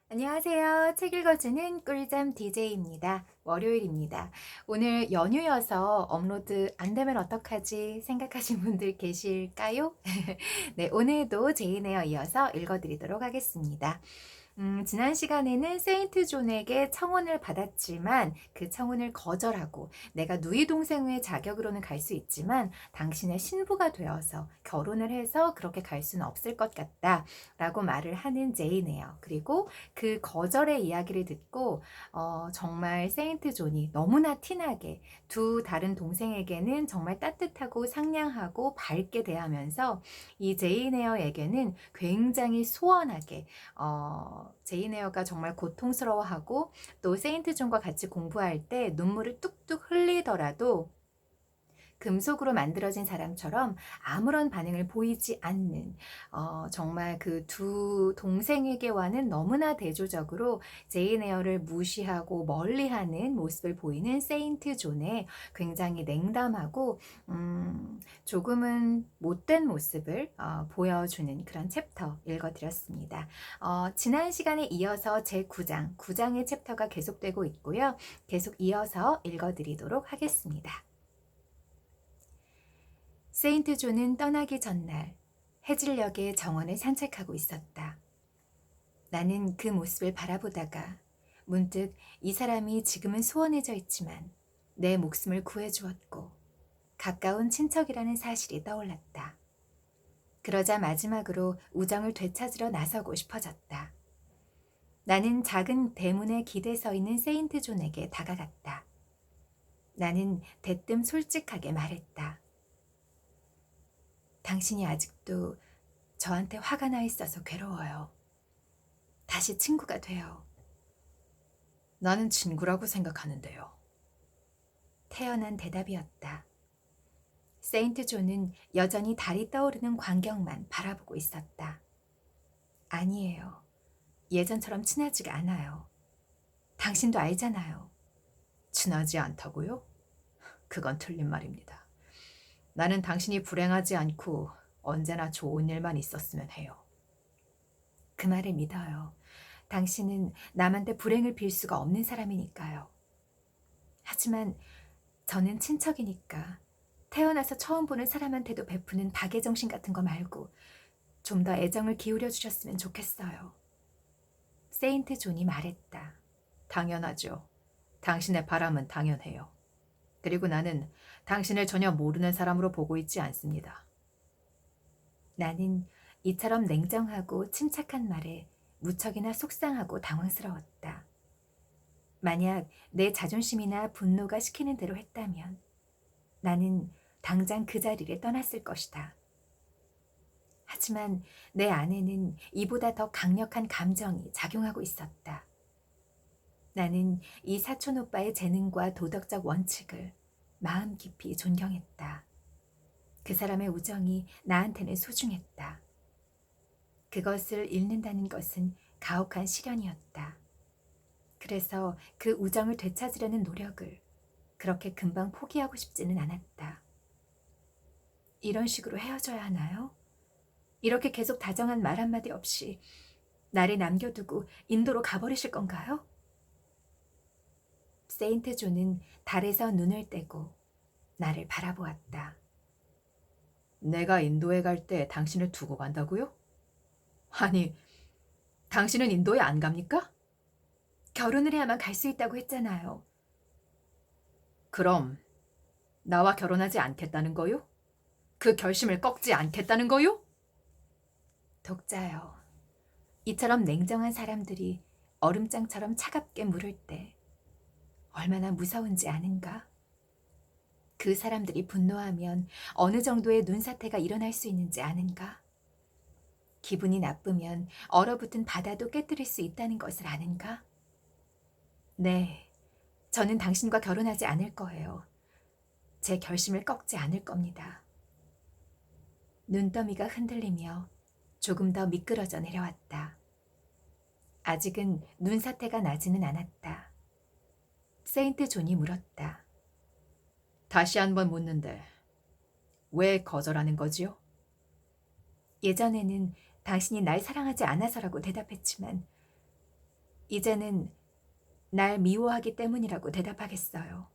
안녕하세요. 책 읽어주는 꿀잠 DJ입니다. 월요일입니다. 오늘 연휴여서 업로드 안 되면 어떡하지 생각하신 분들 계실까요? 네, 오늘도 제인 에어 이어서 읽어드리도록 하겠습니다. 지난 시간에는 세인트 존에게 청혼을 받았지만 그 청혼을 거절하고 내가 누이 동생의 자격으로는 갈 수 있지만 당신의 신부가 되어서 결혼을 해서 그렇게 갈 수는 없을 것 같다 라고 말을 하는 제인이에요. 그리고 그 거절의 이야기를 듣고 정말 세인트 존이 너무나 티나게 두 다른 동생에게는 정말 따뜻하고 상냥하고 밝게 대하면서 이 제인 에어에게는 굉장히 소원하게 제인 에어가 정말 고통스러워하고 또 세인트 존과 같이 공부할 때 눈물을 뚝뚝 흘리더라도 금속으로 만들어진 사람처럼 아무런 반응을 보이지 않는 정말 그 두 동생에게와는 너무나 대조적으로 제인 에어를 무시하고 멀리하는 모습을 보이는 세인트 존의 굉장히 냉담하고 조금은 못된 모습을 보여주는 그런 챕터 읽어드렸습니다. 지난 시간에 이어서 제 9장, 9장의 챕터가 계속되고 있고요. 계속 이어서 읽어드리도록 하겠습니다. 세인트 존은 떠나기 전날 해질녘에 정원을 산책하고 있었다. 나는 그 모습을 바라보다가 문득 이 사람이 지금은 소원해져 있지만 내 목숨을 구해주었고 가까운 친척이라는 사실이 떠올랐다. 그러자 마지막으로 우정을 되찾으러 나서고 싶어졌다. 나는 작은 대문에 기대 서 있는 세인트 존에게 다가갔다. 나는 대뜸 솔직하게 말했다. 당신이 아직도 저한테 화가 나 있어서 괴로워요. 다시 친구가 돼요. 나는 친구라고 생각하는데요. 태연한 대답이었다. 세인트 존은 여전히 달이 떠오르는 광경만 바라보고 있었다. 아니에요. 예전처럼 친하지가 않아요. 당신도 알잖아요. 친하지 않다고요? 그건 틀린 말입니다. 나는 당신이 불행하지 않고 언제나 좋은 일만 있었으면 해요. 그 말을 믿어요. 당신은 남한테 불행을 빌 수가 없는 사람이니까요. 하지만 저는 친척이니까 태어나서 처음 보는 사람한테도 베푸는 박애정신 같은 거 말고 좀 더 애정을 기울여 주셨으면 좋겠어요. 세인트 존이 말했다. 당연하죠. 당신의 바람은 당연해요. 그리고 나는 당신을 전혀 모르는 사람으로 보고 있지 않습니다. 나는 이처럼 냉정하고 침착한 말에 무척이나 속상하고 당황스러웠다. 만약 내 자존심이나 분노가 시키는 대로 했다면 나는 당장 그 자리를 떠났을 것이다. 하지만 내 안에는 이보다 더 강력한 감정이 작용하고 있었다. 나는 이 사촌 오빠의 재능과 도덕적 원칙을 마음 깊이 존경했다. 그 사람의 우정이 나한테는 소중했다. 그것을 잃는다는 것은 가혹한 시련이었다. 그래서 그 우정을 되찾으려는 노력을 그렇게 금방 포기하고 싶지는 않았다. 이런 식으로 헤어져야 하나요? 이렇게 계속 다정한 말 한마디 없이 나를 남겨두고 인도로 가버리실 건가요? 세인트 존은 달에서 눈을 떼고 나를 바라보았다. 내가 인도에 갈 때 당신을 두고 간다고요? 아니, 당신은 인도에 안 갑니까? 결혼을 해야만 갈 수 있다고 했잖아요. 그럼 나와 결혼하지 않겠다는 거요? 그 결심을 꺾지 않겠다는 거요? 독자요. 이처럼 냉정한 사람들이 얼음장처럼 차갑게 물을 때 얼마나 무서운지 아는가? 그 사람들이 분노하면 어느 정도의 눈사태가 일어날 수 있는지 아는가? 기분이 나쁘면 얼어붙은 바다도 깨뜨릴 수 있다는 것을 아는가? 네, 저는 당신과 결혼하지 않을 거예요. 제 결심을 꺾지 않을 겁니다. 눈더미가 흔들리며 조금 더 미끄러져 내려왔다. 아직은 눈사태가 나지는 않았다. 세인트 존이 물었다. 다시 한번 묻는데 왜 거절하는 거지요? 예전에는 당신이 날 사랑하지 않아서라고 대답했지만 이제는 날 미워하기 때문이라고 대답하겠어요.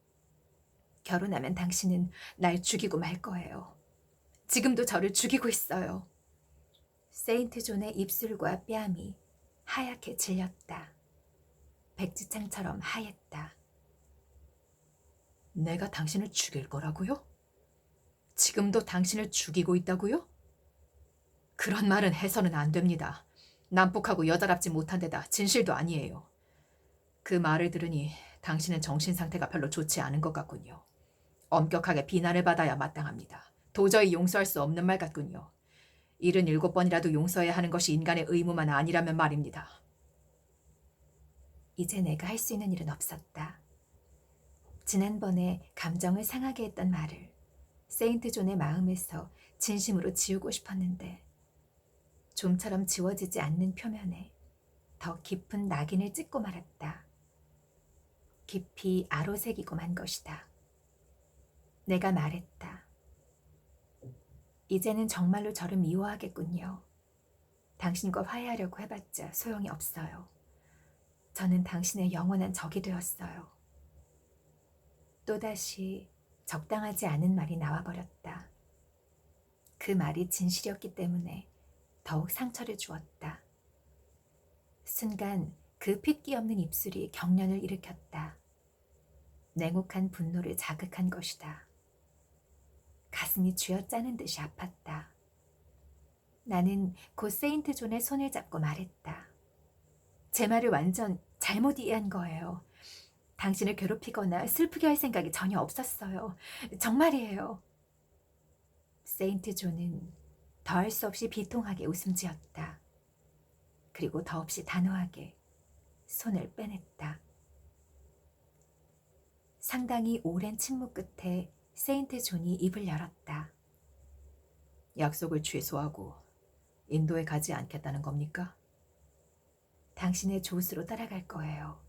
결혼하면 당신은 날 죽이고 말 거예요. 지금도 저를 죽이고 있어요. 세인트 존의 입술과 뺨이 하얗게 질렸다. 백지창처럼 하였다. 내가 당신을 죽일 거라고요? 지금도 당신을 죽이고 있다고요? 그런 말은 해서는 안 됩니다. 난폭하고 여자랍지 못한 데다 진실도 아니에요. 그 말을 들으니 당신은 정신 상태가 별로 좋지 않은 것 같군요. 엄격하게 비난을 받아야 마땅합니다. 도저히 용서할 수 없는 말 같군요. 77번이라도 용서해야 하는 것이 인간의 의무만 아니라면 말입니다. 이제 내가 할 수 있는 일은 없었다. 지난번에 감정을 상하게 했던 말을 세인트 존의 마음에서 진심으로 지우고 싶었는데 좀처럼 지워지지 않는 표면에 더 깊은 낙인을 찍고 말았다. 깊이 아로새기고 만 것이다. 내가 말했다. 이제는 정말로 저를 미워하겠군요. 당신과 화해하려고 해봤자 소용이 없어요. 저는 당신의 영원한 적이 되었어요. 또다시 적당하지 않은 말이 나와버렸다. 그 말이 진실이었기 때문에 더욱 상처를 주었다. 순간 그 핏기 없는 입술이 경련을 일으켰다. 냉혹한 분노를 자극한 것이다. 가슴이 쥐어짜는 듯이 아팠다. 나는 곧 세인트 존의 손을 잡고 말했다. 제 말을 완전 잘못 이해한 거예요. 당신을 괴롭히거나 슬프게 할 생각이 전혀 없었어요. 정말이에요. 세인트 존은 더할 수 없이 비통하게 웃음 지었다. 그리고 더없이 단호하게 손을 빼냈다. 상당히 오랜 침묵 끝에 세인트 존이 입을 열었다. 약속을 취소하고 인도에 가지 않겠다는 겁니까? 당신의 조수로 따라갈 거예요.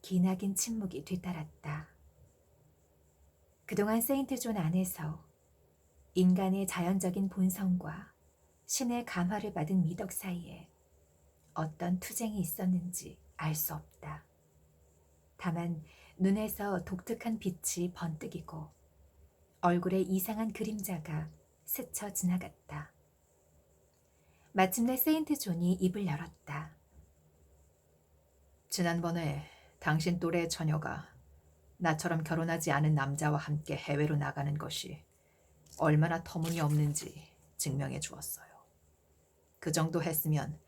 기나긴 침묵이 뒤따랐다. 그동안 세인트 존 안에서 인간의 자연적인 본성과 신의 감화를 받은 미덕 사이에 어떤 투쟁이 있었는지 알 수 없다. 다만 눈에서 독특한 빛이 번뜩이고 얼굴에 이상한 그림자가 스쳐 지나갔다. 마침내 세인트 존이 입을 열었다. 지난번에 당신 또래의 처녀가 나처럼 결혼하지 않은 남자와 함께 해외로 나가는 것이 얼마나 터무니없는지 증명해 주었어요. 그 정도 했으면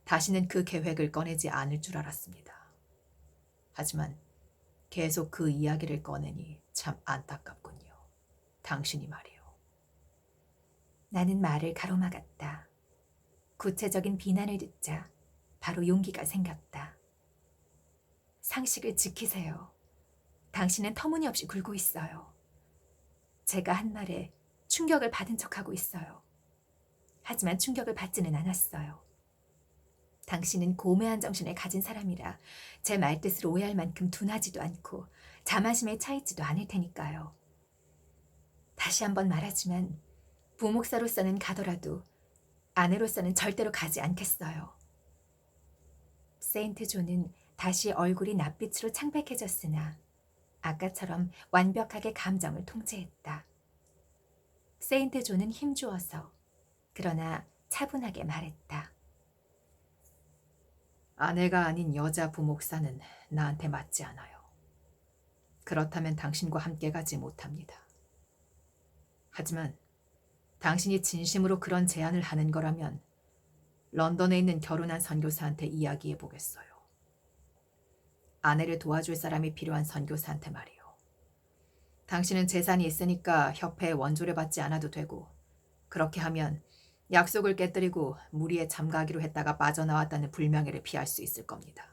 다시는 그 계획을 꺼내지 않을 줄 알았습니다. 하지만 계속 그 이야기를 꺼내니 참 안타깝군요. 당신이 말이요. 나는 말을 가로막았다. 구체적인 비난을 듣자 바로 용기가 생겼다. 상식을 지키세요. 당신은 터무니없이 굴고 있어요. 제가 한 말에 충격을 받은 척하고 있어요. 하지만 충격을 받지는 않았어요. 당신은 고매한 정신을 가진 사람이라 제 말뜻을 오해할 만큼 둔하지도 않고 자만심에 차있지도 않을 테니까요. 다시 한번 말하지만 부목사로서는 가더라도 아내로서는 절대로 가지 않겠어요. 세인트 존은 다시 얼굴이 낯빛으로 창백해졌으나 아까처럼 완벽하게 감정을 통제했다. 세인트 존은 힘주어서 그러나 차분하게 말했다. 아내가 아닌 여자 부목사는 나한테 맞지 않아요. 그렇다면 당신과 함께 가지 못합니다. 하지만 당신이 진심으로 그런 제안을 하는 거라면 런던에 있는 결혼한 선교사한테 이야기해 보겠어요. 아내를 도와줄 사람이 필요한 선교사한테 말이요. 당신은 재산이 있으니까 협회에 원조를 받지 않아도 되고 그렇게 하면 약속을 깨뜨리고 무리에 참가하기로 했다가 빠져나왔다는 불명예를 피할 수 있을 겁니다.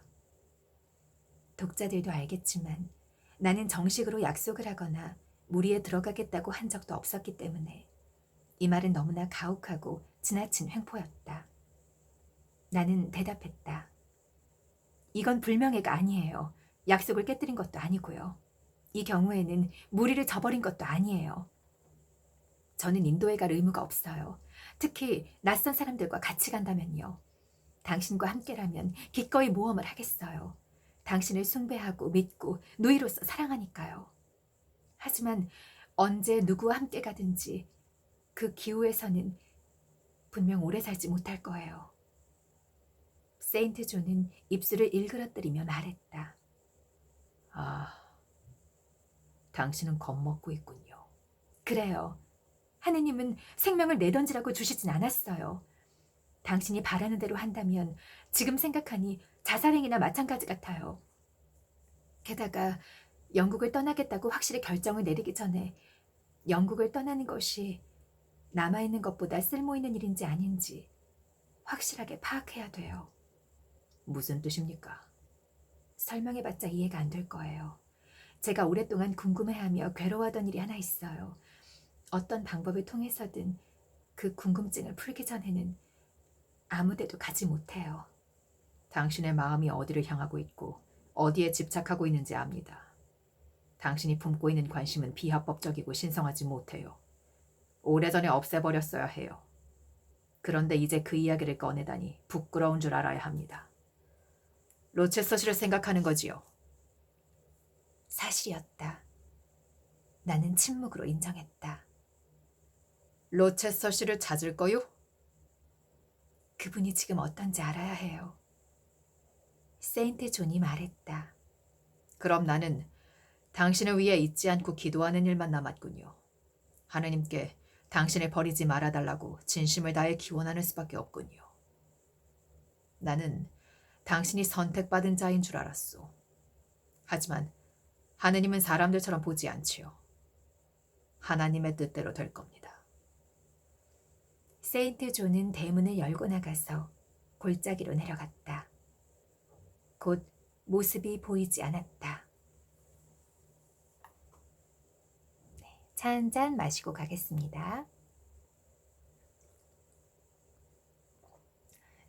독자들도 알겠지만 나는 정식으로 약속을 하거나 무리에 들어가겠다고 한 적도 없었기 때문에 이 말은 너무나 가혹하고 지나친 횡포였다. 나는 대답했다. 이건 불명예가 아니에요. 약속을 깨뜨린 것도 아니고요. 이 경우에는 무리를 저버린 것도 아니에요. 저는 인도에 갈 의무가 없어요. 특히 낯선 사람들과 같이 간다면요. 당신과 함께라면 기꺼이 모험을 하겠어요. 당신을 숭배하고 믿고 누이로서 사랑하니까요. 하지만 언제 누구와 함께 가든지 그 기후에서는 분명 오래 살지 못할 거예요. 세인트 존은 입술을 일그러뜨리며 말했다. 아, 당신은 겁먹고 있군요. 그래요. 하느님은 생명을 내던지라고 주시진 않았어요. 당신이 바라는 대로 한다면 지금 생각하니 자살행위나 마찬가지 같아요. 게다가 영국을 떠나겠다고 확실히 결정을 내리기 전에 영국을 떠나는 것이 남아있는 것보다 쓸모있는 일인지 아닌지 확실하게 파악해야 돼요. 무슨 뜻입니까? 설명해봤자 이해가 안 될 거예요. 제가 오랫동안 궁금해하며 괴로워하던 일이 하나 있어요. 어떤 방법을 통해서든 그 궁금증을 풀기 전에는 아무데도 가지 못해요. 당신의 마음이 어디를 향하고 있고 어디에 집착하고 있는지 압니다. 당신이 품고 있는 관심은 비합법적이고 신성하지 못해요. 오래전에 없애버렸어야 해요. 그런데 이제 그 이야기를 꺼내다니 부끄러운 줄 알아야 합니다. 로체스터시를 생각하는 거지요. 사실이었다. 나는 침묵으로 인정했다. 로체스터시를 찾을 거요? 그분이 지금 어떤지 알아야 해요. 세인트 존이 말했다. 그럼 나는 당신을 위해 잊지 않고 기도하는 일만 남았군요. 하느님께 당신을 버리지 말아달라고 진심을 다해 기원하는 수밖에 없군요. 나는 당신이 선택받은 자인 줄 알았소. 하지만 하느님은 사람들처럼 보지 않지요. 하나님의 뜻대로 될 겁니다. 세인트 존은 대문을 열고 나가서 골짜기로 내려갔다. 곧 모습이 보이지 않았다. 차 한 잔 마시고 가겠습니다.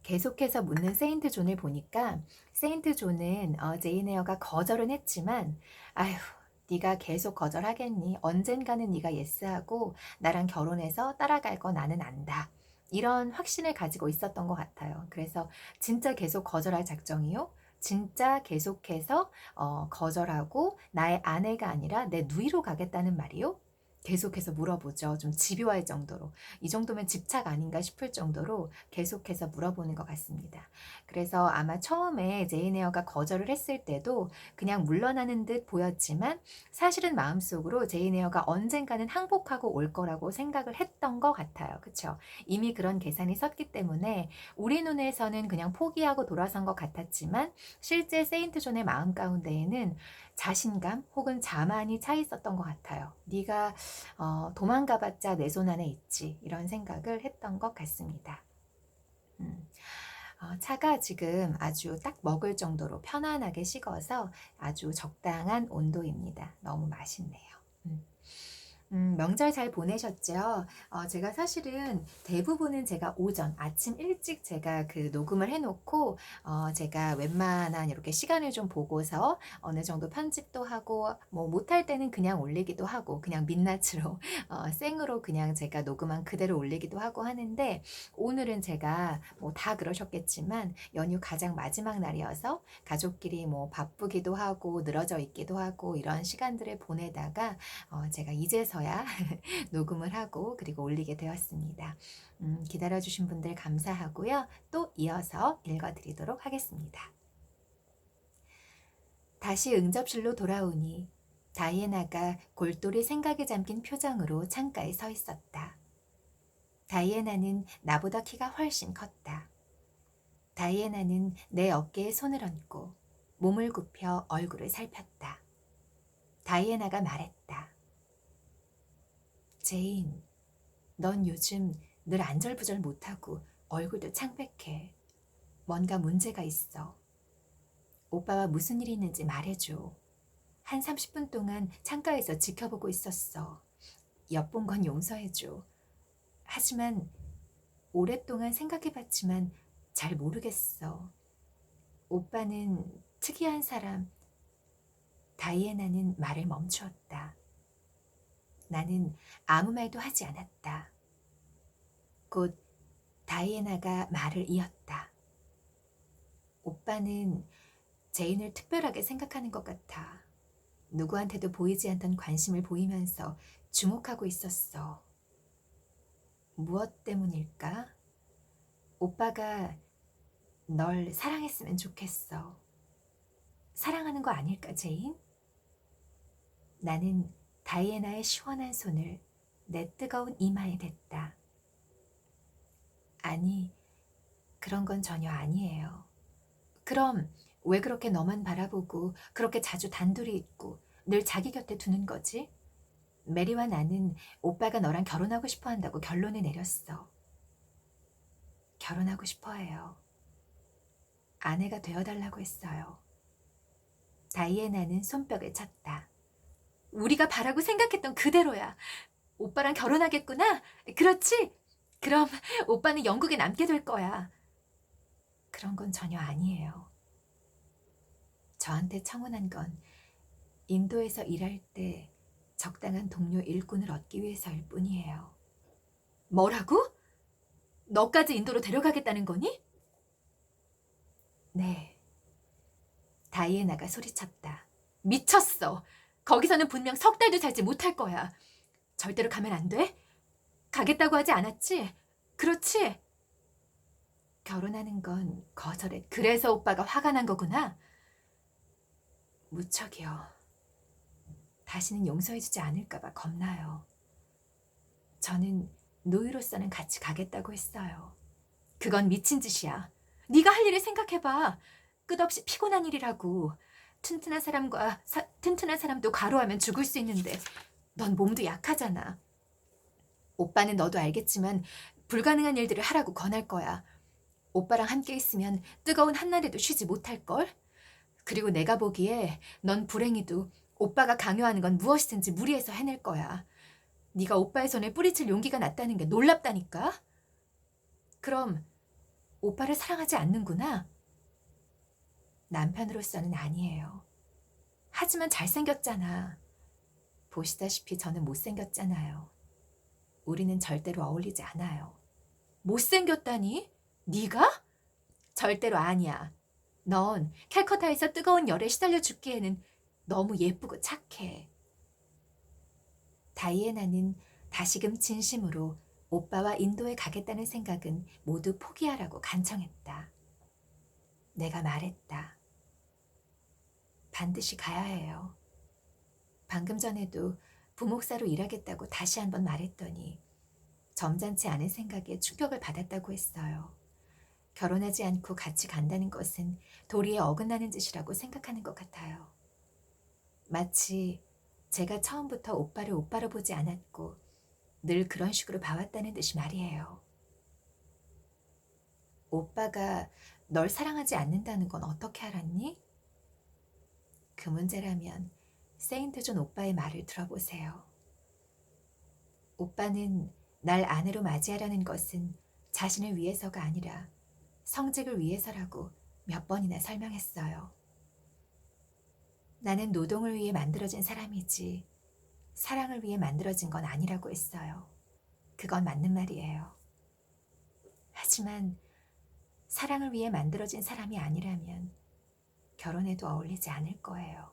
계속해서 묻는 세인트 존을 보니까 세인트 존은 제인 에어가 거절은 했지만 아휴 네가 계속 거절하겠니? 언젠가는 네가 예스하고 나랑 결혼해서 따라갈 거 나는 안다. 이런 확신을 가지고 있었던 것 같아요. 그래서 진짜 계속 거절할 작정이요? 진짜 계속해서 거절하고 나의 아내가 아니라 내 누이로 가겠다는 말이요? 계속해서 물어보죠. 좀 집요할 정도로. 이 정도면 집착 아닌가 싶을 정도로 계속해서 물어보는 것 같습니다. 그래서 아마 처음에 제인 에어가 거절을 했을 때도 그냥 물러나는 듯 보였지만 사실은 마음속으로 제인 에어가 언젠가는 항복하고 올 거라고 생각을 했던 것 같아요. 그렇죠? 이미 그런 계산이 섰기 때문에 우리 눈에서는 그냥 포기하고 돌아선 것 같았지만 실제 세인트 존의 마음 가운데에는 자신감 혹은 자만이 차 있었던 것 같아요. 네가 도망가봤자 내 손 안에 있지 이런 생각을 했던 것 같습니다. 차가 지금 아주 딱 먹을 정도로 편안하게 식어서 아주 적당한 온도입니다. 너무 맛있네요. 명절 잘 보내셨죠? 제가 사실은 대부분은 제가 오전, 아침 일찍 제가 그 녹음을 해놓고, 제가 웬만한 이렇게 시간을 좀 보고서 어느 정도 편집도 하고, 뭐 못할 때는 그냥 올리기도 하고, 그냥 민낯으로, 생으로 그냥 제가 녹음한 그대로 올리기도 하고 하는데, 오늘은 제가 뭐 다 그러셨겠지만, 연휴 가장 마지막 날이어서 가족끼리 뭐 바쁘기도 하고, 늘어져 있기도 하고, 이런 시간들을 보내다가, 제가 이제서야 녹음을 하고 그리고 올리게 되었습니다. 기다려주신 분들 감사하고요. 또 이어서 읽어드리도록 하겠습니다. 다시 응접실로 돌아오니 다이애나가 골똘히 생각에 잠긴 표정으로 창가에 서 있었다. 다이애나는 나보다 키가 훨씬 컸다. 다이애나는 내 어깨에 손을 얹고 몸을 굽혀 얼굴을 살폈다. 다이애나가 말했다. 제인, 넌 요즘 늘 안절부절 못하고 얼굴도 창백해. 뭔가 문제가 있어. 오빠와 무슨 일이 있는지 말해줘. 한 30분 동안 창가에서 지켜보고 있었어. 엿본 건 용서해줘. 하지만 오랫동안 생각해봤지만 잘 모르겠어. 오빠는 특이한 사람. 다이애나는 말을 멈추었다. 나는 아무 말도 하지 않았다. 곧 다이애나가 말을 이었다. 오빠는 제인을 특별하게 생각하는 것 같아. 누구한테도 보이지 않던 관심을 보이면서 주목하고 있었어. 무엇 때문일까? 오빠가 널 사랑했으면 좋겠어. 사랑하는 거 아닐까, 제인? 나는 다이애나의 시원한 손을 내 뜨거운 이마에 댔다. 아니, 그런 건 전혀 아니에요. 그럼 왜 그렇게 너만 바라보고 그렇게 자주 단둘이 있고 늘 자기 곁에 두는 거지? 메리와 나는 오빠가 너랑 결혼하고 싶어 한다고 결론을 내렸어. 결혼하고 싶어 해요. 아내가 되어달라고 했어요. 다이애나는 손뼉을 쳤다. 우리가 바라고 생각했던 그대로야. 오빠랑 결혼하겠구나? 그렇지? 그럼 오빠는 영국에 남게 될 거야. 그런 건 전혀 아니에요. 저한테 청혼한 건 인도에서 일할 때 적당한 동료 일꾼을 얻기 위해서일 뿐이에요. 뭐라고? 너까지 인도로 데려가겠다는 거니? 네. 다이애나가 소리쳤다. 미쳤어. 거기서는 분명 석 달도 살지 못할 거야. 절대로 가면 안 돼? 가겠다고 하지 않았지? 그렇지? 결혼하는 건 거절해. 그래서 오빠가 화가 난 거구나. 무척이요. 다시는 용서해주지 않을까봐 겁나요. 저는 노이로서는 같이 가겠다고 했어요. 그건 미친 짓이야. 네가 할 일을 생각해봐. 끝없이 피곤한 일이라고. 튼튼한 사람도 과로하면 죽을 수 있는데 넌 몸도 약하잖아. 오빠는 너도 알겠지만 불가능한 일들을 하라고 권할 거야. 오빠랑 함께 있으면 뜨거운 한날에도 쉬지 못할걸? 그리고 내가 보기에 넌 불행히도 오빠가 강요하는 건 무엇이든지 무리해서 해낼 거야. 네가 오빠의 손에 뿌리칠 용기가 났다는 게 놀랍다니까? 그럼 오빠를 사랑하지 않는구나? 남편으로서는 아니에요. 하지만 잘생겼잖아. 보시다시피 저는 못생겼잖아요. 우리는 절대로 어울리지 않아요. 못생겼다니? 네가? 절대로 아니야. 넌 캘커타에서 뜨거운 열에 시달려 죽기에는 너무 예쁘고 착해. 다이애나는 다시금 진심으로 오빠와 인도에 가겠다는 생각은 모두 포기하라고 간청했다. 내가 말했다. 반드시 가야 해요. 방금 전에도 부목사로 일하겠다고 다시 한번 말했더니 점잖지 않은 생각에 충격을 받았다고 했어요. 결혼하지 않고 같이 간다는 것은 도리에 어긋나는 짓이라고 생각하는 것 같아요. 마치 제가 처음부터 오빠를 오빠로 보지 않았고 늘 그런 식으로 봐왔다는 듯이 말이에요. 오빠가 널 사랑하지 않는다는 건 어떻게 알았니? 그 문제라면 세인트 존 오빠의 말을 들어보세요. 오빠는 날 아내로 맞이하려는 것은 자신을 위해서가 아니라 성직을 위해서라고 몇 번이나 설명했어요. 나는 노동을 위해 만들어진 사람이지 사랑을 위해 만들어진 건 아니라고 했어요. 그건 맞는 말이에요. 하지만 사랑을 위해 만들어진 사람이 아니라면 결혼해도 어울리지 않을 거예요.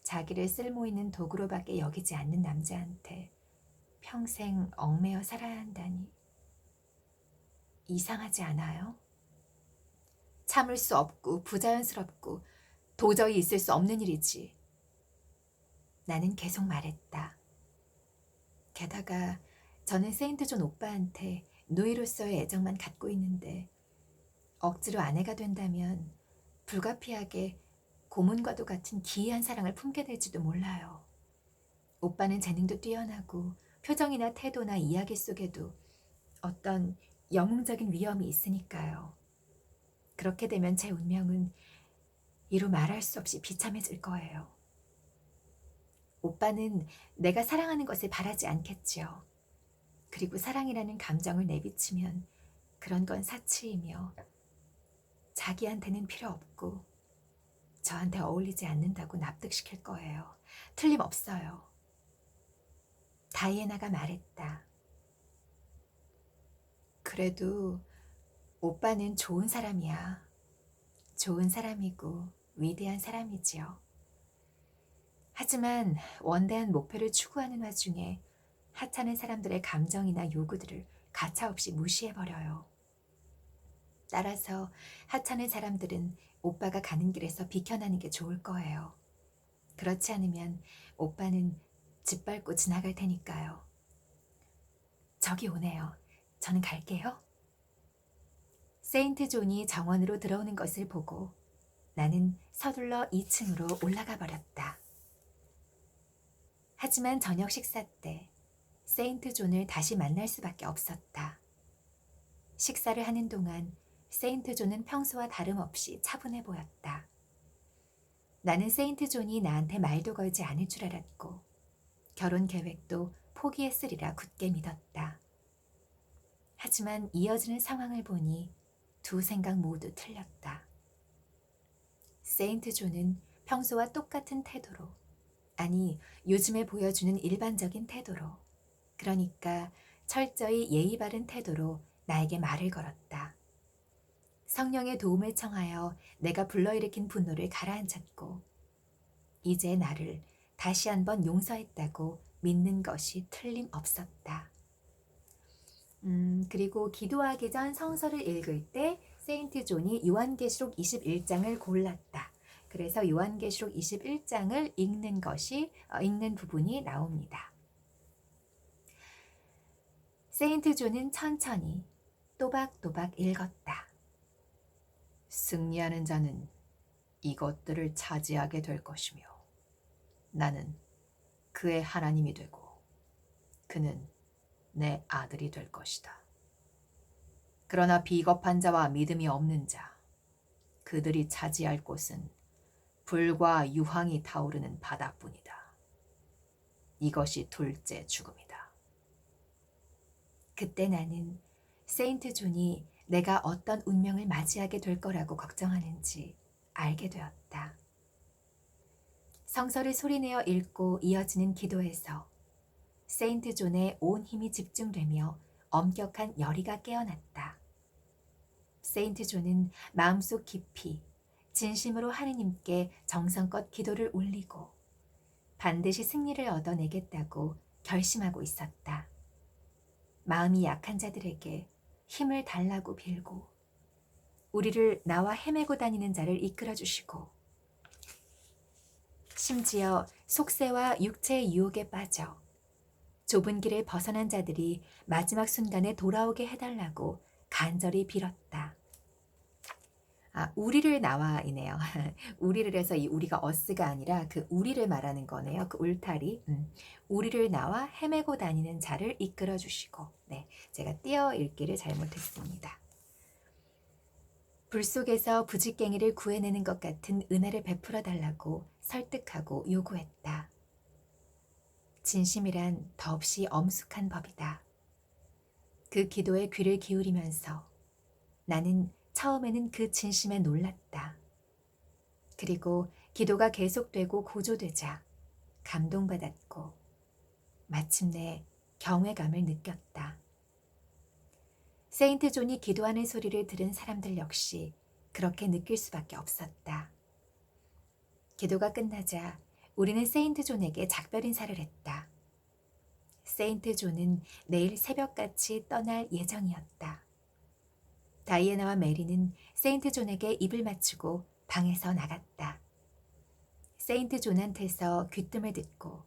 자기를 쓸모있는 도구로밖에 여기지 않는 남자한테 평생 얽매여 살아야 한다니 이상하지 않아요? 참을 수 없고 부자연스럽고 도저히 있을 수 없는 일이지. 나는 계속 말했다. 게다가 저는 세인트 존 오빠한테 누이로서의 애정만 갖고 있는데 억지로 아내가 된다면 불가피하게 고문과도 같은 기이한 사랑을 품게 될지도 몰라요. 오빠는 재능도 뛰어나고 표정이나 태도나 이야기 속에도 어떤 영웅적인 위엄이 있으니까요. 그렇게 되면 제 운명은 이루 말할 수 없이 비참해질 거예요. 오빠는 내가 사랑하는 것을 바라지 않겠지요. 그리고 사랑이라는 감정을 내비치면 그런 건 사치이며 자기한테는 필요 없고 저한테 어울리지 않는다고 납득시킬 거예요. 틀림없어요. 다이애나가 말했다. 그래도 오빠는 좋은 사람이야. 좋은 사람이고 위대한 사람이지요. 하지만 원대한 목표를 추구하는 와중에 하찮은 사람들의 감정이나 요구들을 가차없이 무시해버려요. 따라서 하찮은 사람들은 오빠가 가는 길에서 비켜나는 게 좋을 거예요. 그렇지 않으면 오빠는 짓밟고 지나갈 테니까요. 저기 오네요. 저는 갈게요. 세인트 존이 정원으로 들어오는 것을 보고 나는 서둘러 2층으로 올라가 버렸다. 하지만 저녁 식사 때 세인트 존을 다시 만날 수밖에 없었다. 식사를 하는 동안 세인트 존은 평소와 다름없이 차분해 보였다. 나는 세인트 존이 나한테 말도 걸지 않을 줄 알았고 결혼 계획도 포기했으리라 굳게 믿었다. 하지만 이어지는 상황을 보니 두 생각 모두 틀렸다. 세인트 존은 평소와 똑같은 태도로, 아니 요즘에 보여주는 일반적인 태도로, 그러니까 철저히 예의 바른 태도로 나에게 말을 걸었다. 성령의 도움을 청하여 내가 불러일으킨 분노를 가라앉혔고 이제 나를 다시 한번 용서했다고 믿는 것이 틀림없었다. 그리고 기도하기 전 성서를 읽을 때 세인트 존이 요한계시록 21장을 골랐다. 그래서 요한계시록 21장을 읽는 부분이 나옵니다. 세인트 존은 천천히 또박또박 읽었다. 승리하는 자는 이것들을 차지하게 될 것이며 나는 그의 하나님이 되고 그는 내 아들이 될 것이다. 그러나 비겁한 자와 믿음이 없는 자, 그들이 차지할 곳은 불과 유황이 타오르는 바다뿐이다. 이것이 둘째 죽음이다. 그때 나는 세인트 존이 내가 어떤 운명을 맞이하게 될 거라고 걱정하는지 알게 되었다. 성서를 소리내어 읽고 이어지는 기도에서 세인트 존의 온 힘이 집중되며 엄격한 열의가 깨어났다. 세인트 존은 마음속 깊이 진심으로 하느님께 정성껏 기도를 올리고 반드시 승리를 얻어내겠다고 결심하고 있었다. 마음이 약한 자들에게 힘을 달라고 빌고 우리를 나와 헤매고 다니는 자를 이끌어 주시고 심지어 속세와 육체의 유혹에 빠져 좁은 길을 벗어난 자들이 마지막 순간에 돌아오게 해달라고 간절히 빌었다. 우리를 나와이네요. 우리를 해서 이 우리가 어스가 아니라 그 우리를 말하는 거네요. 그 울타리. 우리를 나와 헤매고 다니는 자를 이끌어 주시고. 네, 제가 띄어 읽기를 잘못했습니다. 불 속에서 부직갱이를 구해내는 것 같은 은혜를 베풀어 달라고 설득하고 요구했다. 진심이란 더없이 엄숙한 법이다. 그 기도에 귀를 기울이면서 나는 처음에는 그 진심에 놀랐다. 그리고 기도가 계속되고 고조되자 감동받았고 마침내 경외감을 느꼈다. 세인트 존이 기도하는 소리를 들은 사람들 역시 그렇게 느낄 수밖에 없었다. 기도가 끝나자 우리는 세인트 존에게 작별 인사를 했다. 세인트 존은 내일 새벽같이 떠날 예정이었다. 다이애나와 메리는 세인트 존에게 입을 맞추고 방에서 나갔다. 세인트 존한테서 귀뜸을 듣고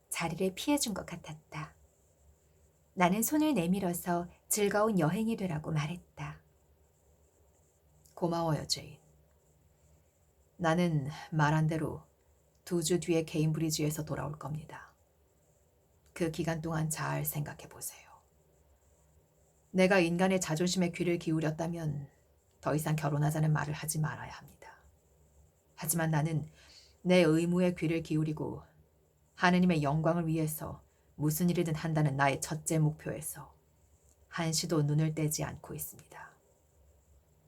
자리를 피해준 것 같았다. 나는 손을 내밀어서 즐거운 여행이 되라고 말했다. 고마워요, 제인. 나는 말한 대로 2주 뒤에 케임브리지에서 돌아올 겁니다. 그 기간 동안 잘 생각해 보세요. 내가 인간의 자존심에 귀를 기울였다면 더 이상 결혼하자는 말을 하지 말아야 합니다. 하지만 나는 내 의무에 귀를 기울이고 하느님의 영광을 위해서 무슨 일이든 한다는 나의 첫째 목표에서 한시도 눈을 떼지 않고 있습니다.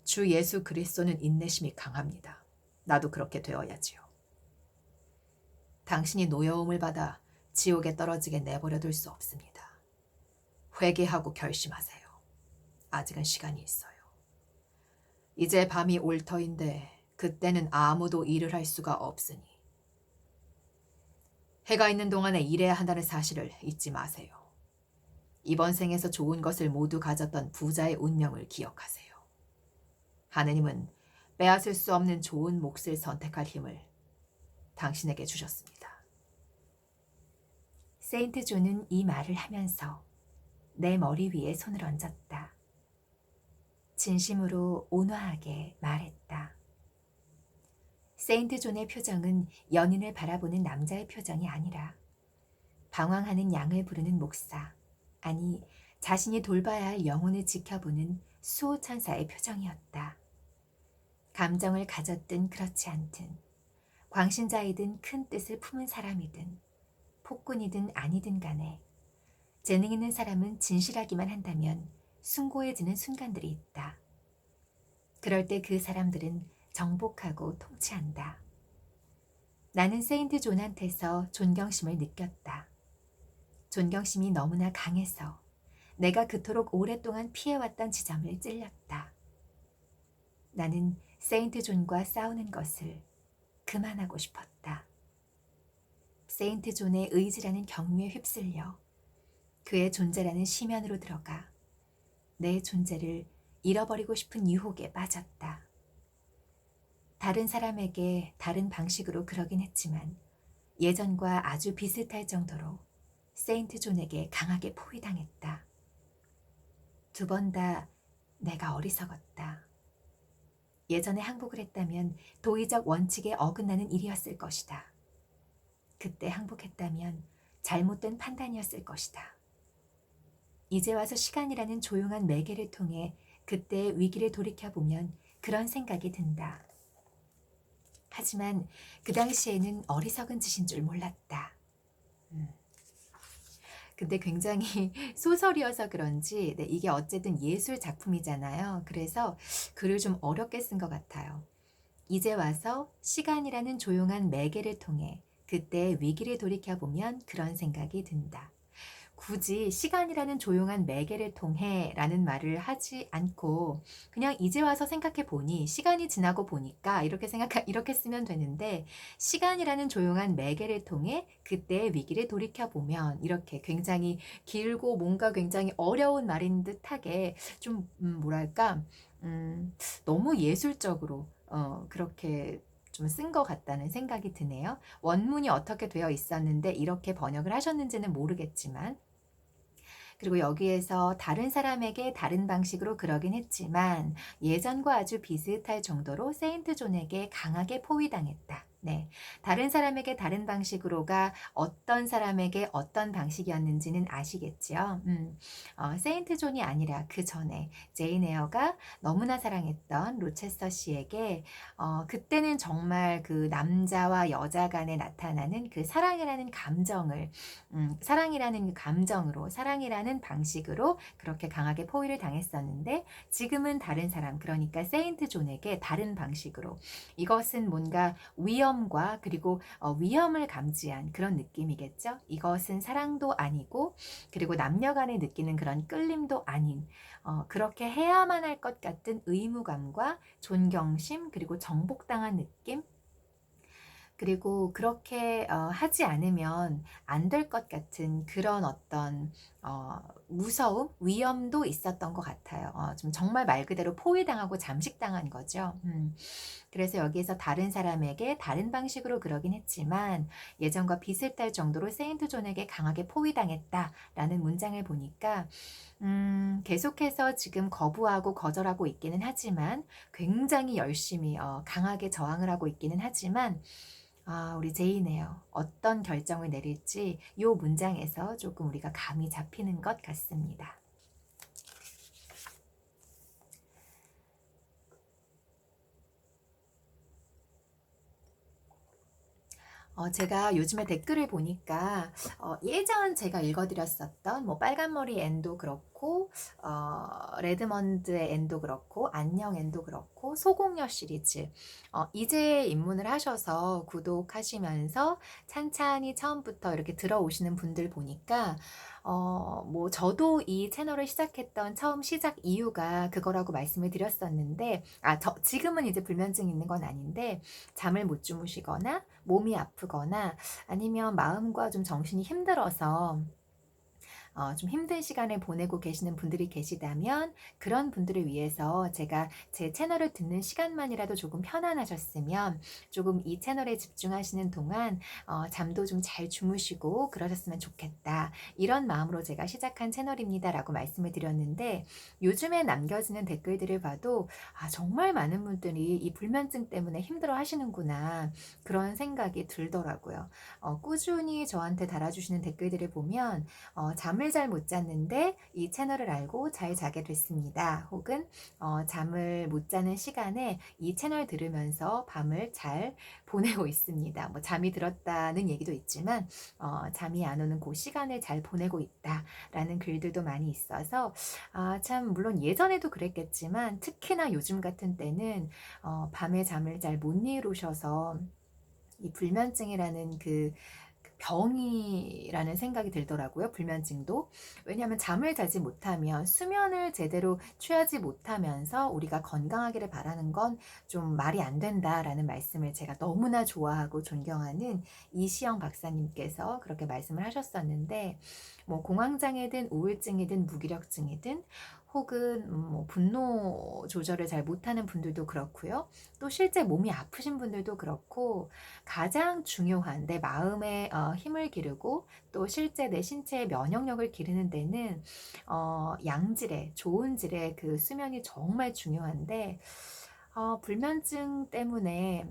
주 예수 그리스도는 인내심이 강합니다. 나도 그렇게 되어야지요. 당신이 노여움을 받아 지옥에 떨어지게 내버려둘 수 없습니다. 회개하고 결심하세요. 아직은 시간이 있어요. 이제 밤이 올 터인데 그때는 아무도 일을 할 수가 없으니. 해가 있는 동안에 일해야 한다는 사실을 잊지 마세요. 이번 생에서 좋은 것을 모두 가졌던 부자의 운명을 기억하세요. 하느님은 빼앗을 수 없는 좋은 몫을 선택할 힘을 당신에게 주셨습니다. 세인트 존은 이 말을 하면서 내 머리 위에 손을 얹었다. 진심으로 온화하게 말했다. 세인트 존의 표정은 연인을 바라보는 남자의 표정이 아니라 방황하는 양을 부르는 목사, 아니 자신이 돌봐야 할 영혼을 지켜보는 수호천사의 표정이었다. 감정을 가졌든 그렇지 않든, 광신자이든 큰 뜻을 품은 사람이든 폭군이든 아니든 간에 재능 있는 사람은 진실하기만 한다면 숭고해지는 순간들이 있다. 그럴 때 그 사람들은 정복하고 통치한다. 나는 세인트 존한테서 존경심을 느꼈다. 존경심이 너무나 강해서 내가 그토록 오랫동안 피해왔던 지점을 찔렸다. 나는 세인트 존과 싸우는 것을 그만하고 싶었다. 세인트 존의 의지라는 경류에 휩쓸려 그의 존재라는 심연으로 들어가 내 존재를 잃어버리고 싶은 유혹에 빠졌다. 다른 사람에게 다른 방식으로 그러긴 했지만 예전과 아주 비슷할 정도로 세인트 존에게 강하게 포위당했다. 두 번 다 내가 어리석었다. 예전에 항복을 했다면 도의적 원칙에 어긋나는 일이었을 것이다. 그때 항복했다면 잘못된 판단이었을 것이다. 이제 와서 시간이라는 조용한 매개를 통해 그때의 위기를 돌이켜보면 그런 생각이 든다. 하지만 그 당시에는 어리석은 짓인 줄 몰랐다. 근데 굉장히 소설이어서 그런지 이게 어쨌든 예술 작품이잖아요. 그래서 글을 좀 어렵게 쓴 것 같아요. 이제 와서 시간이라는 조용한 매개를 통해 그때의 위기를 돌이켜보면 그런 생각이 든다. 굳이 시간이라는 조용한 매개를 통해 라는 말을 하지 않고 그냥 이제 와서 생각해 보니 시간이 지나고 보니까 이렇게 쓰면 되는데 시간이라는 조용한 매개를 통해 그때의 위기를 돌이켜 보면 이렇게 굉장히 길고 뭔가 굉장히 어려운 말인 듯하게 좀 뭐랄까 너무 예술적으로 그렇게 좀 쓴 것 같다는 생각이 드네요. 원문이 어떻게 되어 있었는데 이렇게 번역을 하셨는지는 모르겠지만 그리고 여기에서 다른 사람에게 다른 방식으로 그러긴 했지만 예전과 아주 비슷할 정도로 세인트 존에게 강하게 포위당했다. 네. 다른 사람에게 다른 방식으로가 어떤 사람에게 어떤 방식이었는지는 아시겠지요? 세인트 존이 아니라 그 전에 제인 에어가 너무나 사랑했던 로체스터 씨에게 그때는 정말 그 남자와 여자 간에 나타나는 그 사랑이라는 감정을 사랑이라는 감정으로 사랑이라는 방식으로 그렇게 강하게 포위를 당했었는데 지금은 다른 사람 그러니까 세인트 존에게 다른 방식으로 이것은 뭔가 위험과 그리고 위험을 감지한 그런 느낌이겠죠. 이것은 사랑도 아니고 그리고 남녀 간에 느끼는 그런 끌림도 아닌 그렇게 해야만 할 것 같은 의무감과 존경심 그리고 정복당한 느낌 그리고 그렇게 하지 않으면 안 될 것 같은 그런 어떤 무서움, 위험도 있었던 것 같아요. 좀 정말 말 그대로 포위당하고 잠식당한 거죠. 그래서 여기에서 다른 사람에게 다른 방식으로 그러긴 했지만 예전과 비슷할 정도로 세인트 존에게 강하게 포위당했다라는 문장을 보니까 계속해서 지금 거부하고 거절하고 있기는 하지만 굉장히 열심히 강하게 저항을 하고 있기는 하지만 우리 제이네요. 어떤 결정을 내릴지 이 문장에서 조금 우리가 감이 잡히는 것 같습니다. 제가 요즘에 댓글을 보니까 예전 제가 읽어드렸었던 뭐 빨간머리 앤도 그렇고 그렇고 레드먼드의 N도 그렇고 안녕 N도 그렇고 소공녀 시리즈 이제 입문을 하셔서 구독하시면서 찬찬히 처음부터 이렇게 들어오시는 분들 보니까 뭐 저도 이 채널을 시작했던 처음 시작 이유가 그거라고 말씀을 드렸었는데 지금은 이제 불면증이 있는 건 아닌데 잠을 못 주무시거나 몸이 아프거나 아니면 마음과 좀 정신이 힘들어서 좀 힘든 시간을 보내고 계시는 분들이 계시다면 그런 분들을 위해서 제가 제 채널을 듣는 시간만이라도 조금 편안하셨으면 조금 이 채널에 집중하시는 동안 잠도 좀 잘 주무시고 그러셨으면 좋겠다. 이런 마음으로 제가 시작한 채널입니다라고 말씀을 드렸는데 요즘에 남겨지는 댓글들을 봐도 정말 많은 분들이 이 불면증 때문에 힘들어 하시는구나. 그런 생각이 들더라고요. 꾸준히 저한테 달아주시는 댓글들을 보면 잠을 잘 못 잤는데 이 채널을 알고 잘 자게 됐습니다. 혹은 잠을 못 자는 시간에 이 채널 들으면서 밤을 잘 보내고 있습니다. 뭐 잠이 들었다는 얘기도 있지만 잠이 안 오는 그 시간을 잘 보내고 있다라는 글들도 많이 있어서 참 물론 예전에도 그랬겠지만 특히나 요즘 같은 때는 밤에 잠을 잘 못 이루셔서 이 불면증이라는 그 병이라는 생각이 들더라고요. 불면증도. 왜냐하면 잠을 자지 못하면 수면을 제대로 취하지 못하면서 우리가 건강하기를 바라는 건 좀 말이 안 된다라는 말씀을 제가 너무나 좋아하고 존경하는 이시영 박사님께서 그렇게 말씀을 하셨었는데 뭐 공황장애든 우울증이든 무기력증이든 혹은 뭐 분노 조절을 잘 못하는 분들도 그렇고요. 또 실제 몸이 아프신 분들도 그렇고 가장 중요한 내 마음의 힘을 기르고 또 실제 내 신체의 면역력을 기르는 데는 양질의 좋은 질의 그 수면이 정말 중요한데 불면증 때문에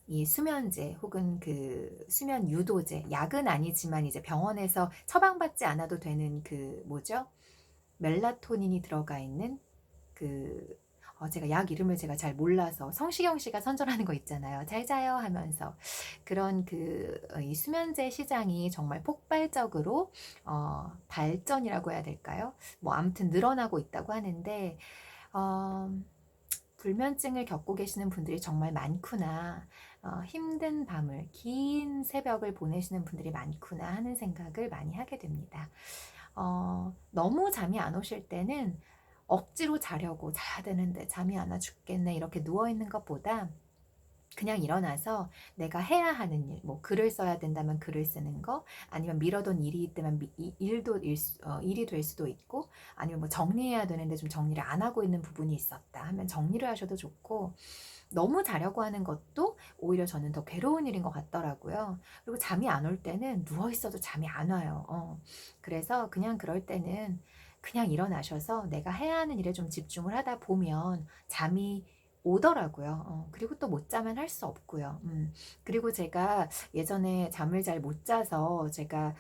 이 수면제 혹은 그 수면 유도제 약은 아니지만 이제 병원에서 처방받지 않아도 되는 그 뭐죠? 멜라토닌이 들어가 있는 그 제가 약 이름을 제가 잘 몰라서 성시경 씨가 선전하는 거 있잖아요. 잘 자요 하면서 그런 이 수면제 시장이 정말 폭발적으로 발전이라고 해야 될까요? 뭐 아무튼 늘어나고 있다고 하는데 어, 불면증을 겪고 계시는 분들이 정말 많구나. 힘든 밤을 긴 새벽을 보내시는 분들이 많구나 하는 생각을 많이 하게 됩니다. 너무 잠이 안 오실 때는 억지로 자려고 자야 되는데 잠이 안 와 죽겠네 이렇게 누워있는 것보다 그냥 일어나서 내가 해야 하는 일, 뭐 글을 써야 된다면 글을 쓰는 거, 아니면 미뤄둔 일이 있다면 일이 될 수도 있고, 아니면 뭐 정리해야 되는데 좀 정리를 안 하고 있는 부분이 있었다 하면 정리를 하셔도 좋고, 너무 자려고 하는 것도 오히려 저는 더 괴로운 일인 것 같더라고요. 그리고 잠이 안 올 때는 누워 있어도 잠이 안 와요. 그래서 그냥 그럴 때는 그냥 일어나셔서 내가 해야 하는 일에 좀 집중을 하다 보면 잠이 오더라고요. 그리고 또 못 자면 할 수 없고요. 그리고 제가 예전에 잠을 잘 못 자서 제가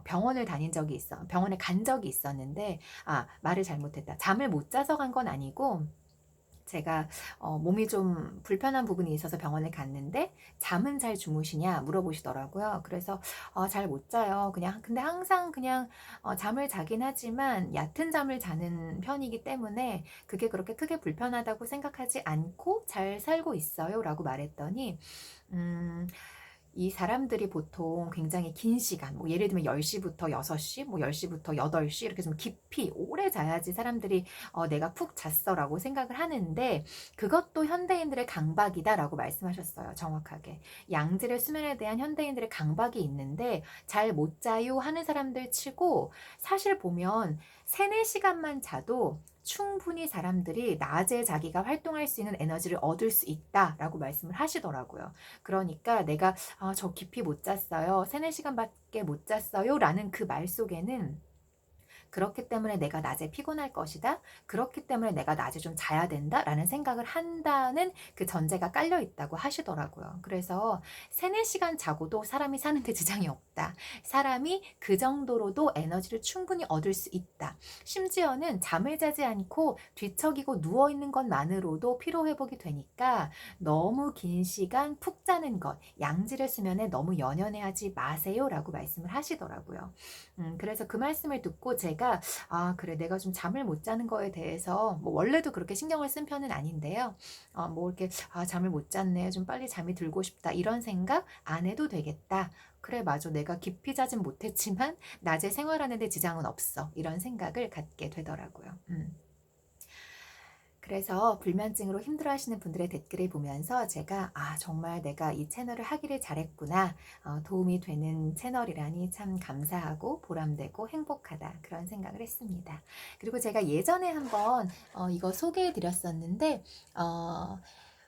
병원을 다닌 적이 병원에 간 적이 있었는데, 말을 잘못했다. 잠을 못 자서 간 건 아니고, 제가 몸이 좀 불편한 부분이 있어서 병원에 갔는데 잠은 잘 주무시냐 물어보시더라고요. 그래서 잘 못 자요. 근데 항상 그냥 잠을 자긴 하지만 얕은 잠을 자는 편이기 때문에 그게 그렇게 크게 불편하다고 생각하지 않고 잘 살고 있어요라고 말했더니 이 사람들이 보통 굉장히 긴 시간, 뭐 예를 들면 10시부터 6시, 뭐 10시부터 8시 이렇게 좀 깊이 오래 자야지 사람들이 내가 푹 잤어라고 생각을 하는데 그것도 현대인들의 강박이다라고 말씀하셨어요. 정확하게. 양질의 수면에 대한 현대인들의 강박이 있는데 잘 못 자요 하는 사람들 치고 사실 보면 3, 4시간만 자도 충분히 사람들이 낮에 자기가 활동할 수 있는 에너지를 얻을 수 있다라고 말씀을 하시더라고요. 그러니까 내가 저 깊이 못 잤어요. 3, 4시간밖에 못 잤어요. 라는 그 말 속에는 그렇기 때문에 내가 낮에 피곤할 것이다. 그렇기 때문에 내가 낮에 좀 자야 된다. 라는 생각을 한다는 그 전제가 깔려 있다고 하시더라고요. 그래서 3, 4시간 자고도 사람이 사는데 지장이 없다. 사람이 그 정도로도 에너지를 충분히 얻을 수 있다. 심지어는 잠을 자지 않고 뒤척이고 누워있는 것만으로도 피로회복이 되니까 너무 긴 시간 푹 자는 것, 양질의 수면에 너무 연연해하지 마세요. 라고 말씀을 하시더라고요. 그래서 그 말씀을 듣고 제가 제가 그래 내가 좀 잠을 못 자는 거에 대해서 뭐 원래도 그렇게 신경을 쓴 편은 아닌데요. 뭐 이렇게 잠을 못 잤네. 좀 빨리 잠이 들고 싶다. 이런 생각 안 해도 되겠다. 그래 맞아. 내가 깊이 자진 못했지만 낮에 생활하는 데 지장은 없어. 이런 생각을 갖게 되더라고요. 그래서 불면증으로 힘들어하시는 분들의 댓글을 보면서 제가 정말 내가 이 채널을 하기를 잘했구나. 도움이 되는 채널이라니 참 감사하고 보람되고 행복하다. 그런 생각을 했습니다. 그리고 제가 예전에 한번 이거 소개해 드렸었는데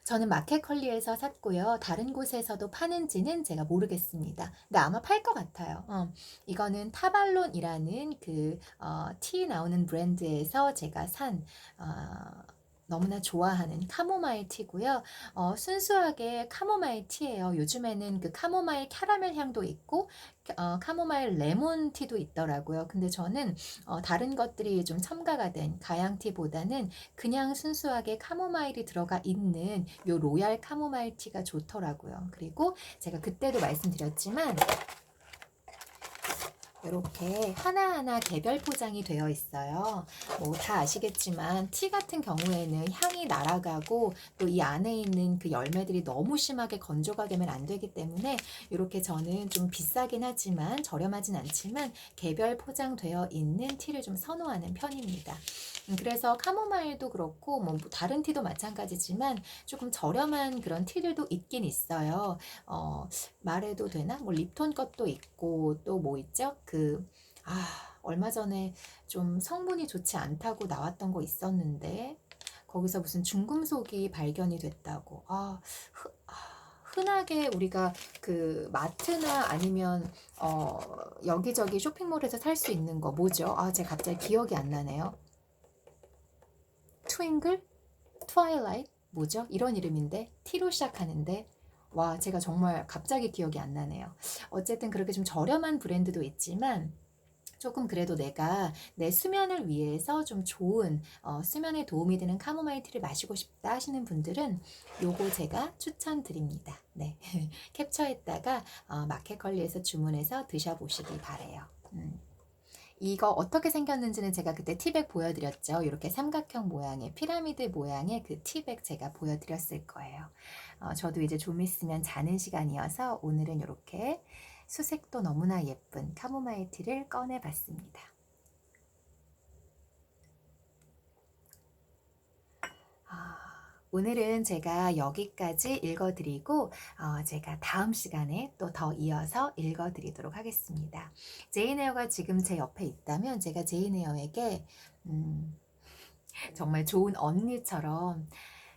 저는 마켓컬리에서 샀고요. 다른 곳에서도 파는지는 제가 모르겠습니다. 근데 아마 팔 것 같아요. 이거는 타발론이라는 티 나오는 브랜드에서 제가 산 너무나 좋아하는 카모마일 티고요. 순수하게 카모마일 티예요. 요즘에는 그 카모마일 캐러멜 향도 있고 카모마일 레몬 티도 있더라고요. 근데 저는 다른 것들이 좀 첨가가 된 가양 티보다는 그냥 순수하게 카모마일이 들어가 있는 요 로얄 카모마일 티가 좋더라고요. 그리고 제가 그때도 말씀드렸지만 이렇게 하나하나 개별 포장이 되어 있어요. 뭐 다 아시겠지만 티 같은 경우에는 향이 날아가고 또 이 안에 있는 그 열매들이 너무 심하게 건조가 되면 안 되기 때문에 이렇게 저는 좀 비싸긴 하지만 저렴하진 않지만 개별 포장되어 있는 티를 좀 선호하는 편입니다. 그래서 카모마일도 그렇고 뭐 다른 티도 마찬가지지만 조금 저렴한 그런 티들도 있긴 있어요. 말해도 되나? 뭐 립톤 것도 있고 또 뭐 있죠? 얼마 전에 좀 성분이 좋지 않다고 나왔던 거 있었는데 거기서 무슨 중금속이 발견이 됐다고. 흔하게 우리가 그 마트나 아니면 여기저기 쇼핑몰에서 살 수 있는 거 뭐죠? 제가 갑자기 기억이 안 나네요. 트윙글? 트와일라이트? 뭐죠? 이런 이름인데 T로 시작하는데 와 제가 정말 갑자기 기억이 안 나네요. 어쨌든 그렇게 좀 저렴한 브랜드도 있지만 조금 그래도 내가 내 수면을 위해서 좀 좋은 수면에 도움이 되는 카모마일 티를 마시고 싶다 하시는 분들은 요거 제가 추천드립니다. 네. 캡처했다가 마켓컬리에서 주문해서 드셔보시기 바래요. 이거 어떻게 생겼는지는 제가 그때 티백 보여드렸죠. 이렇게 삼각형 모양의 피라미드 모양의 그 티백 제가 보여드렸을 거예요. 저도 이제 좀 있으면 자는 시간이어서 오늘은 이렇게 수색도 너무나 예쁜 카모마일 티를 꺼내봤습니다. 오늘은 제가 여기까지 읽어드리고 제가 다음 시간에 또 더 이어서 읽어드리도록 하겠습니다. 제인 에어가 지금 제 옆에 있다면 제가 제인 에어에게 정말 좋은 언니처럼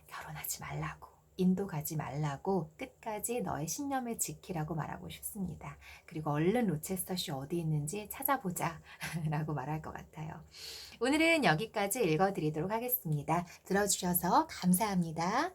결혼하지 말라고 인도 가지 말라고 끝까지 너의 신념을 지키라고 말하고 싶습니다. 그리고 얼른 로체스터시 어디 있는지 찾아보자 라고 말할 것 같아요. 오늘은 여기까지 읽어드리도록 하겠습니다. 들어주셔서 감사합니다.